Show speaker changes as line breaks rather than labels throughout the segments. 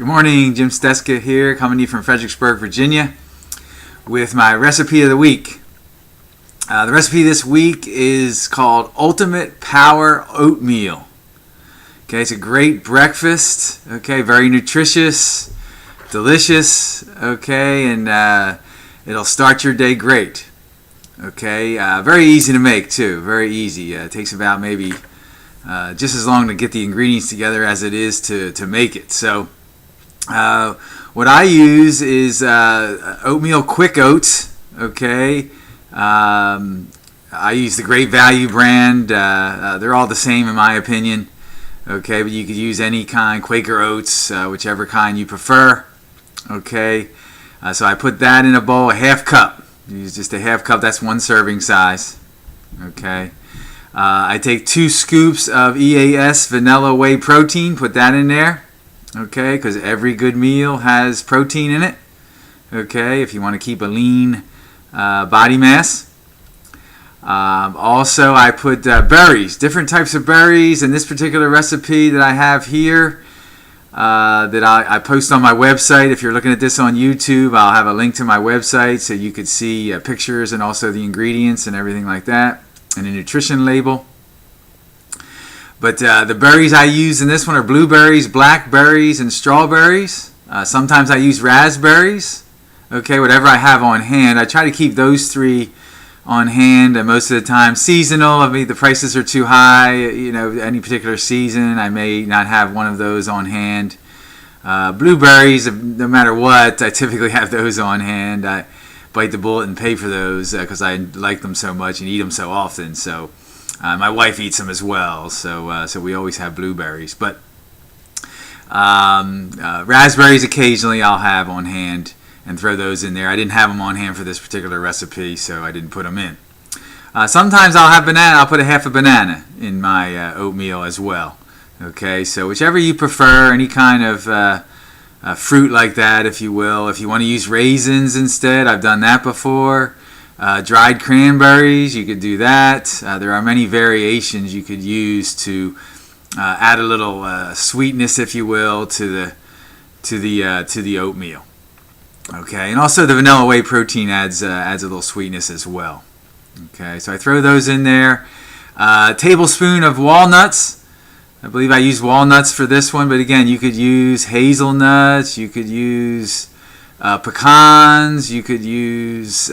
Good morning, Jim Steska here, coming to you from Fredericksburg, Virginia, with my recipe of the week. The recipe this week is called Ultimate Power Oatmeal. Okay, it's a great breakfast. Okay, very nutritious, delicious. Okay, and it'll start your day great. Okay, very easy to make too. Very easy. It takes about maybe just as long to get the ingredients together as it is to make it. So what I use is oatmeal quick oats. Okay, I use the Great Value brand. They're all the same in my opinion. Okay, but you could use any kind, Quaker Oats, whichever kind you prefer. Okay, so I put that in a bowl, a half cup. Use just a half cup. That's one serving size. Okay. I take 2 scoops of EAS vanilla whey protein, put that in there, okay, because every good meal has protein in it, okay, if you want to keep a lean body mass. Also, I put berries, different types of berries in this particular recipe that I have here that I post on my website. If you're looking at this on YouTube, I'll have a link to my website so you could see pictures and also the ingredients and everything like that, and a nutrition label. But the berries I use in this one are blueberries, blackberries, and strawberries. Sometimes I use raspberries. Okay, whatever I have on hand. I try to keep those 3 on hand, and most of the time seasonal. I mean, the prices are too high. You know, any particular season, I may not have one of those on hand. Blueberries, no matter what, I typically have those on hand. I bite the bullet and pay for those because I like them so much and eat them so often. So my wife eats them as well. So we always have blueberries. But raspberries occasionally I'll have on hand and throw those in there. I didn't have them on hand for this particular recipe, so I didn't put them in. Sometimes I'll have banana. I'll put a half a banana in my oatmeal as well. Okay, so whichever you prefer, any kind of fruit like that, if you will. If you want to use raisins instead, I've done that before. Dried cranberries, you could do that. There are many variations you could use to add a little sweetness, if you will, to the oatmeal. Okay, and also the vanilla whey protein adds a little sweetness as well. Okay, so I throw those in there. Tablespoon of walnuts. I believe I used walnuts for this one, but again, you could use hazelnuts, you could use pecans, you could use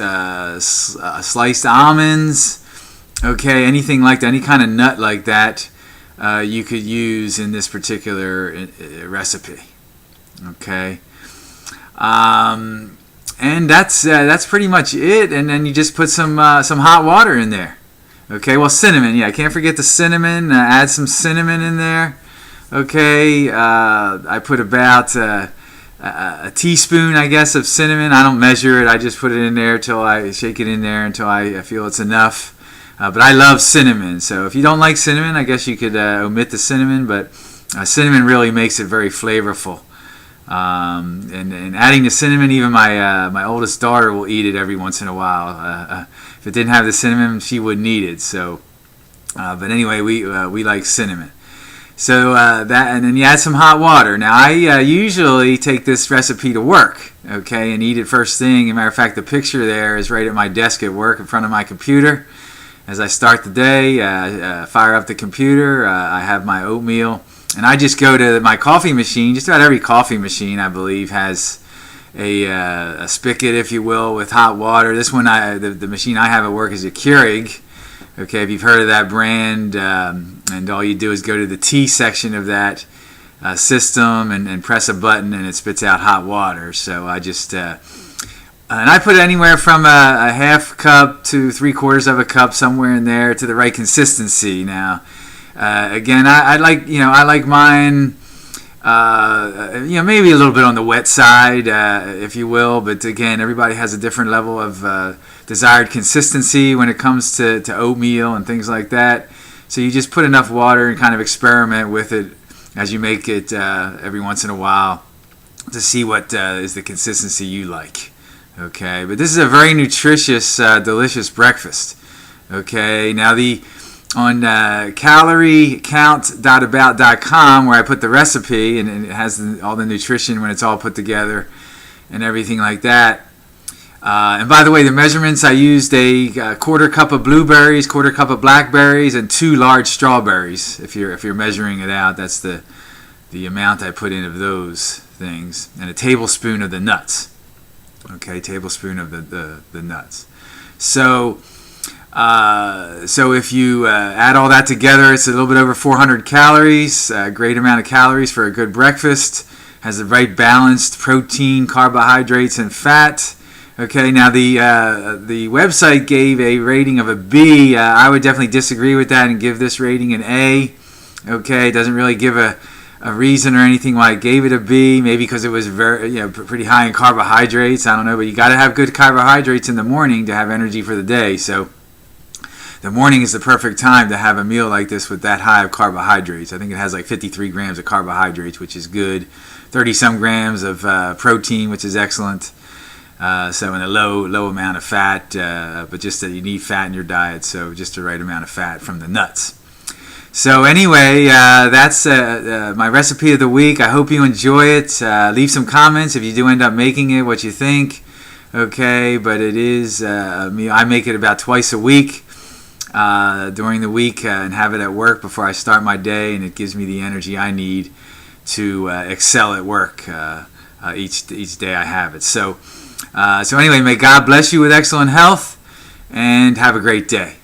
sliced almonds, okay, anything like that, any kind of nut like that you could use in this particular recipe, okay. And that's pretty much it, and then you just put some hot water in there. Okay, well, cinnamon, yeah, I can't forget the cinnamon. Add some cinnamon in there. Okay, I put about a teaspoon, I guess, of cinnamon. I don't measure it. I just put it in there until I shake it in there until I feel it's enough. But I love cinnamon, so if you don't like cinnamon, I guess you could omit the cinnamon, but cinnamon really makes it very flavorful. And adding the cinnamon, even my oldest daughter will eat it every once in a while. If it didn't have the cinnamon, she wouldn't eat it. So, but anyway, we like cinnamon. So that, and then you add some hot water. Now I usually take this recipe to work, okay, and eat it first thing. As a matter of fact, the picture there is right at my desk at work in front of my computer. As I start the day, fire up the computer. I have my oatmeal. And I just go to my coffee machine. Just about every coffee machine, I believe, has a spigot, if you will, with hot water. This one, the machine I have at work is a Keurig. Okay, if you've heard of that brand, and all you do is go to the tea section of that system and press a button, and it spits out hot water. So I just and I put anywhere from a half cup to 3/4 of a cup, somewhere in there, to the right consistency. Now. Again, I like mine, maybe a little bit on the wet side, if you will. But again, everybody has a different level of desired consistency when it comes to oatmeal and things like that. So you just put enough water and kind of experiment with it as you make it every once in a while to see what is the consistency you like. Okay, but this is a very nutritious, delicious breakfast. Okay, now the on calorie-count.about.com, where I put the recipe, and it has all the nutrition when it's all put together and everything like that. And by the way, the measurements, I used a quarter cup of blueberries, quarter cup of blackberries, and 2 large strawberries. If you're measuring it out, that's the amount I put in of those things, and a tablespoon of the nuts. Okay, tablespoon of the nuts. So if you add all that together, it's a little bit over 400 calories. A great amount of calories for a good breakfast. Has the right balanced protein, carbohydrates, and fat. Okay, now the website gave a rating of a B. I would definitely disagree with that and give this rating an A. Okay, it doesn't really give a reason or anything why I gave it a B. Maybe because it was pretty high in carbohydrates. I don't know, but you got to have good carbohydrates in the morning to have energy for the day. So the morning is the perfect time to have a meal like this with that high of carbohydrates. I think it has like 53 grams of carbohydrates, which is good. 30-some grams of protein, which is excellent. So in a low amount of fat, but just that you need fat in your diet, so just the right amount of fat from the nuts. So anyway, that's my recipe of the week. I hope you enjoy it. Leave some comments if you do end up making it, what you think. Okay, but it is I make it about twice a week during the week and have it at work before I start my day, and it gives me the energy I need to excel at work each day I have it. So anyway, may God bless you with excellent health, and have a great day.